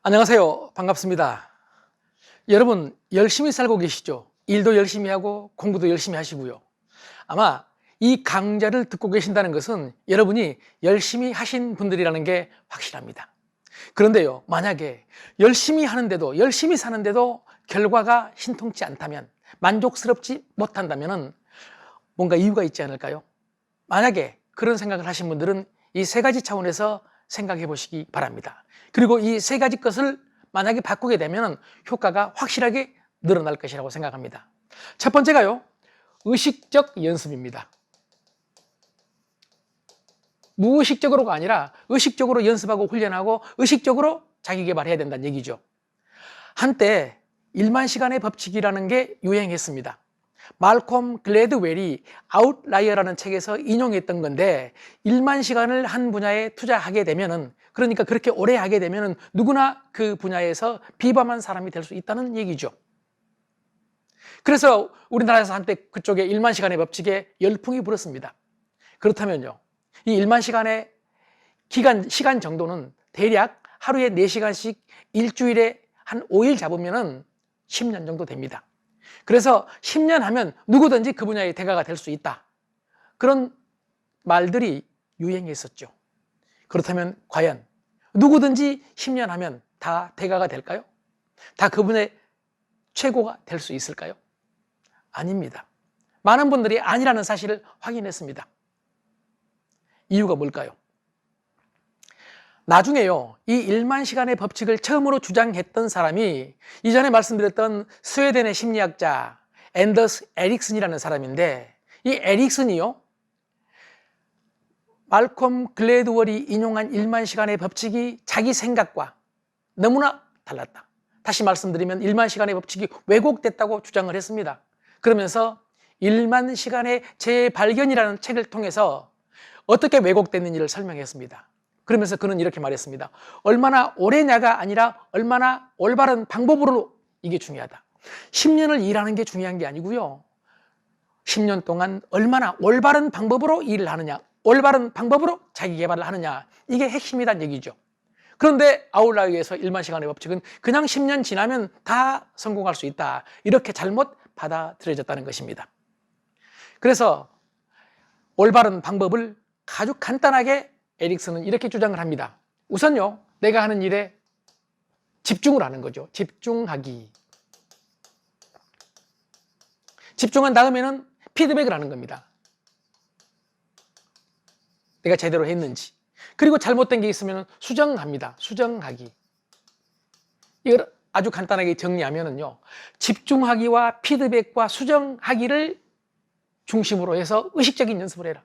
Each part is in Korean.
안녕하세요. 반갑습니다. 여러분 열심히 살고 계시죠? 일도 열심히 하고 공부도 열심히 하시고요. 아마 이 강좌를 듣고 계신다는 것은 여러분이 열심히 하신 분들이라는 게 확실합니다. 그런데요, 만약에 열심히 하는데도, 열심히 사는데도 결과가 신통치 않다면, 만족스럽지 못한다면 뭔가 이유가 있지 않을까요? 만약에 그런 생각을 하신 분들은 이 세 가지 차원에서 생각해 보시기 바랍니다. 그리고 이 세 가지 것을 만약에 바꾸게 되면 효과가 확실하게 늘어날 것이라고 생각합니다. 첫 번째가요, 의식적 연습입니다. 무의식적으로가 아니라 의식적으로 연습하고 훈련하고 의식적으로 자기 개발해야 된다는 얘기죠. 한때 1만 시간의 법칙이라는 게 유행했습니다. 말콤 글래드웰이 아웃라이어라는 책에서 인용했던 건데, 1만 시간을 한 분야에 투자하게 되면은, 그러니까 그렇게 오래 하게 되면은 누구나 그 분야에서 비범한 사람이 될 수 있다는 얘기죠. 그래서 우리나라에서 한때 그쪽에 1만 시간의 법칙에 열풍이 불었습니다. 그렇다면요, 이 1만 시간의 시간 정도는 대략 하루에 4시간씩 일주일에 한 5일 잡으면은 10년 정도 됩니다. 그래서 10년 하면 누구든지 그 분야의 대가가 될 수 있다. 그런 말들이 유행했었죠. 그렇다면 과연 누구든지 10년 하면 다 대가가 될까요? 다 그 분야의 최고가 될 수 있을까요? 아닙니다. 많은 분들이 아니라는 사실을 확인했습니다. 이유가 뭘까요? 나중에요, 이 1만 시간의 법칙을 처음으로 주장했던 사람이 이전에 말씀드렸던 스웨덴의 심리학자 앤더스 에릭슨이라는 사람인데, 이 에릭슨이요, 말콤 글래드웰이 인용한 1만 시간의 법칙이 자기 생각과 너무나 달랐다. 다시 말씀드리면 1만 시간의 법칙이 왜곡됐다고 주장을 했습니다. 그러면서 1만 시간의 재발견이라는 책을 통해서 어떻게 왜곡됐는지를 설명했습니다. 그러면서 그는 이렇게 말했습니다. 얼마나 오래냐가 아니라 얼마나 올바른 방법으로 이게 중요하다. 10년을 일하는 게 중요한 게 아니고요, 10년 동안 얼마나 올바른 방법으로 일을 하느냐, 올바른 방법으로 자기 개발을 하느냐, 이게 핵심이란 얘기죠. 그런데 아웃라이어에서 1만 시간의 법칙은 그냥 10년 지나면 다 성공할 수 있다, 이렇게 잘못 받아들여졌다는 것입니다. 그래서 올바른 방법을 아주 간단하게 에릭슨은 이렇게 주장을 합니다. 우선요, 내가 하는 일에 집중을 하는 거죠. 집중하기. 집중한 다음에는 피드백을 하는 겁니다. 내가 제대로 했는지. 그리고 잘못된 게 있으면 수정합니다. 수정하기. 이걸 아주 간단하게 정리하면은요, 집중하기와 피드백과 수정하기를 중심으로 해서 의식적인 연습을 해라.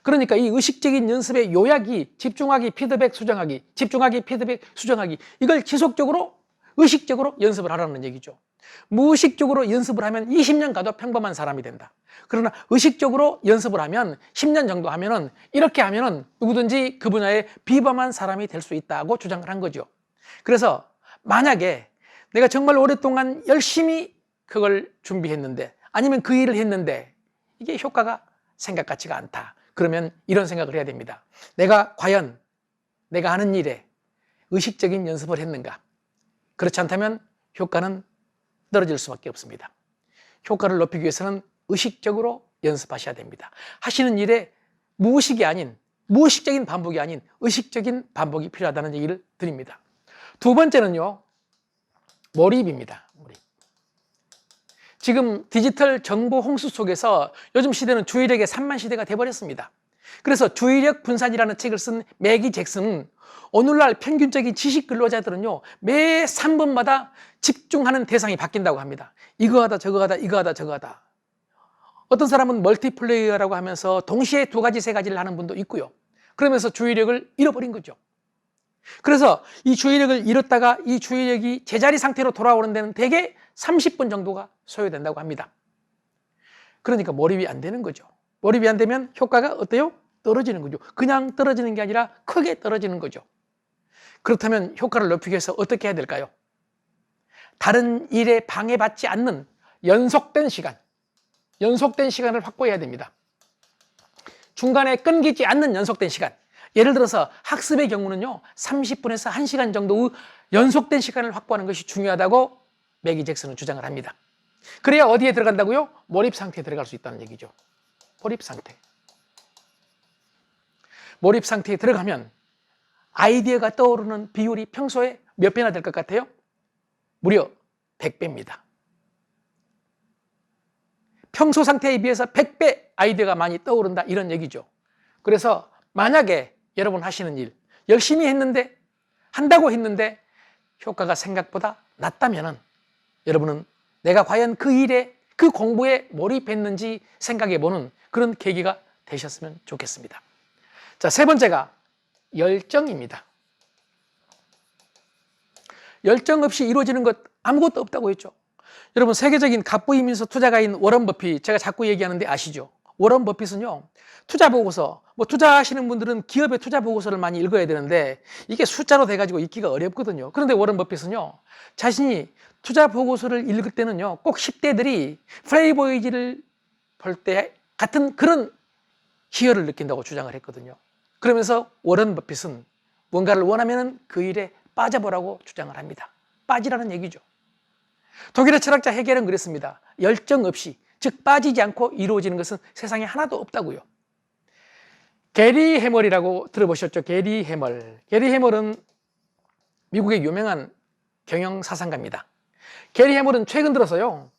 그러니까 이 의식적인 연습의 요약이 집중하기, 피드백, 수정하기, 집중하기, 피드백, 수정하기, 이걸 지속적으로 의식적으로 연습을 하라는 얘기죠. 무의식적으로 연습을 하면 20년 가도 평범한 사람이 된다. 그러나 의식적으로 연습을 하면 10년 정도 하면은, 이렇게 하면은 누구든지 그 분야에 비범한 사람이 될 수 있다고 주장을 한 거죠. 그래서 만약에 내가 정말 오랫동안 열심히 그걸 준비했는데, 아니면 그 일을 했는데 이게 효과가 생각 같지가 않다. 그러면 이런 생각을 해야 됩니다. 내가 과연 내가 하는 일에 의식적인 연습을 했는가? 그렇지 않다면 효과는 떨어질 수밖에 없습니다. 효과를 높이기 위해서는 의식적으로 연습하셔야 됩니다. 하시는 일에 무의식이 아닌, 무의식적인 반복이 아닌 의식적인 반복이 필요하다는 얘기를 드립니다. 두 번째는요, 몰입입니다. 몰입. 지금 디지털 정보 홍수 속에서 요즘 시대는 주의력의 산만 시대가 돼버렸습니다. 그래서 주의력 분산이라는 책을 쓴 매기 잭슨은 오늘날 평균적인 지식 근로자들은요, 매 3분마다 집중하는 대상이 바뀐다고 합니다. 이거 하다 저거 하다, 이거 하다 저거 하다. 어떤 사람은 멀티플레이어라고 하면서 동시에 2가지 3가지를 하는 분도 있고요. 그러면서 주의력을 잃어버린 거죠. 그래서 이 주의력을 잃었다가 이 주의력이 제자리 상태로 돌아오는 데는 대개 30분 정도가 소요된다고 합니다. 그러니까 몰입이 안 되는 거죠. 몰입이 안 되면 효과가 어때요? 떨어지는 거죠. 그냥 떨어지는 게 아니라 크게 떨어지는 거죠. 그렇다면 효과를 높이기 위해서 어떻게 해야 될까요? 다른 일에 방해받지 않는 연속된 시간을 확보해야 됩니다. 중간에 끊기지 않는 연속된 시간. 예를 들어서 학습의 경우는요, 30분에서 1시간 정도의 연속된 시간을 확보하는 것이 중요하다고 매기 잭슨은 주장을 합니다. 그래야 어디에 들어간다고요? 몰입 상태에 들어갈 수 있다는 얘기죠. 몰입 상태. 몰입 상태에 들어가면 아이디어가 떠오르는 비율이 평소에 몇 배나 될 것 같아요? 무려 100배입니다. 평소 상태에 비해서 100배 아이디어가 많이 떠오른다, 이런 얘기죠. 그래서 만약에 여러분 하시는 일 열심히 했는데, 한다고 했는데 효과가 생각보다 낮다면은 여러분은 내가 과연 그 일에, 그 공부에 몰입했는지 생각해보는 그런 계기가 되셨으면 좋겠습니다. 자, 세 번째가 열정입니다. 열정 없이 이루어지는 것 아무것도 없다고 했죠. 여러분, 세계적인 갑부이면서 투자가인 워런 버핏, 제가 자꾸 얘기하는데 아시죠? 워런 버핏은요, 투자 보고서, 투자하시는 분들은 기업의 투자 보고서를 많이 읽어야 되는데 이게 숫자로 돼가지고 읽기가 어렵거든요. 그런데 워런 버핏은요, 자신이 투자 보고서를 읽을 때는요, 꼭 10대들이 플레이보이즈를 볼 때 같은 그런 희열을 느낀다고 주장을 했거든요. 그러면서 워런 버핏은 뭔가를 원하면 그 일에 빠져보라고 주장을 합니다. 빠지라는 얘기죠. 독일의 철학자 헤겔은 그랬습니다. 열정 없이, 즉 빠지지 않고 이루어지는 것은 세상에 하나도 없다고요. 게리 해멀이라고 들어보셨죠? 게리 해멀. 게리 해멀은 미국의 유명한 경영사상가입니다. 게리 해멀은 최근 들어서요,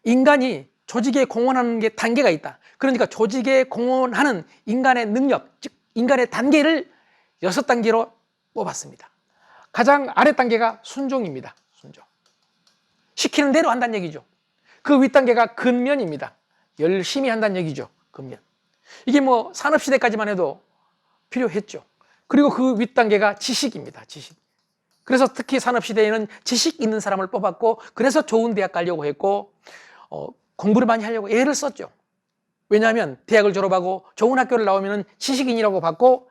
인간이 조직에 공헌하는 게 단계가 있다. 그러니까 조직에 공헌하는 인간의 능력, 즉 인간의 단계를 6단계로 뽑았습니다. 가장 아래 단계가 순종입니다. 순종. 시키는 대로 한다는 얘기죠. 그 윗단계가 근면입니다. 열심히 한다는 얘기죠. 근면. 이게 산업시대까지만 해도 필요했죠. 그리고 그 윗단계가 지식입니다. 지식. 그래서 특히 산업시대에는 지식 있는 사람을 뽑았고, 그래서 좋은 대학 가려고 했고, 공부를 많이 하려고 애를 썼죠. 왜냐하면 대학을 졸업하고 좋은 학교를 나오면 지식인이라고 받고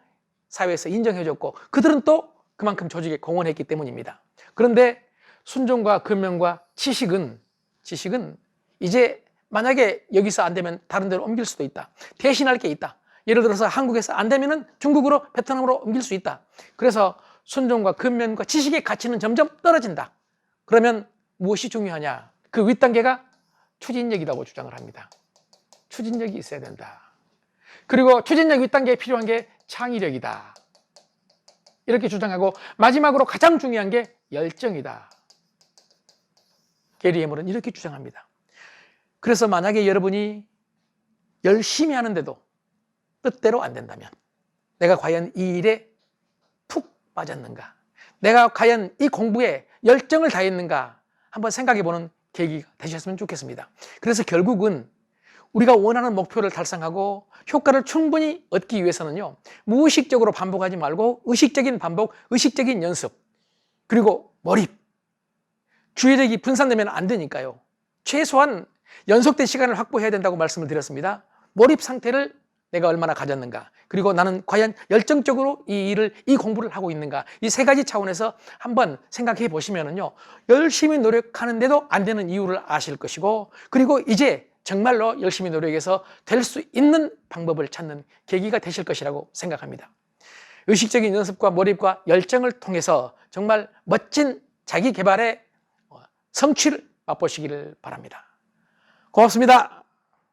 사회에서 인정해줬고, 그들은 또 그만큼 조직에 공헌했기 때문입니다. 그런데 순종과 근면과 지식은 이제 만약에 여기서 안 되면 다른 데로 옮길 수도 있다. 대신할 게 있다. 예를 들어서 한국에서 안 되면 중국으로, 베트남으로 옮길 수 있다. 그래서 순종과 근면과 지식의 가치는 점점 떨어진다. 그러면 무엇이 중요하냐? 그 윗단계가 추진력이라고 주장을 합니다. 추진력이 있어야 된다. 그리고 추진력 윗단계에 필요한 게 창의력이다. 이렇게 주장하고, 마지막으로 가장 중요한 게 열정이다. 게리 해멀은 이렇게 주장합니다. 그래서 만약에 여러분이 열심히 하는데도 뜻대로 안 된다면, 내가 과연 이 일에 푹 빠졌는가? 내가 과연 이 공부에 열정을 다했는가? 한번 생각해보는 계기가 되셨으면 좋겠습니다. 그래서 결국은 우리가 원하는 목표를 달성하고 효과를 충분히 얻기 위해서는요, 무의식적으로 반복하지 말고 의식적인 반복, 의식적인 연습, 그리고 몰입, 주의력이 분산되면 안 되니까요. 최소한 연속된 시간을 확보해야 된다고 말씀을 드렸습니다. 몰입 상태를 내가 얼마나 가졌는가, 그리고 나는 과연 열정적으로 이 공부를 하고 있는가, 이 세 가지 차원에서 한번 생각해 보시면은요, 열심히 노력하는데도 안 되는 이유를 아실 것이고, 그리고 이제 정말로 열심히 노력해서 될 수 있는 방법을 찾는 계기가 되실 것이라고 생각합니다. 의식적인 연습과 몰입과 열정을 통해서 정말 멋진 자기 개발의 성취를 맛보시기를 바랍니다. 고맙습니다.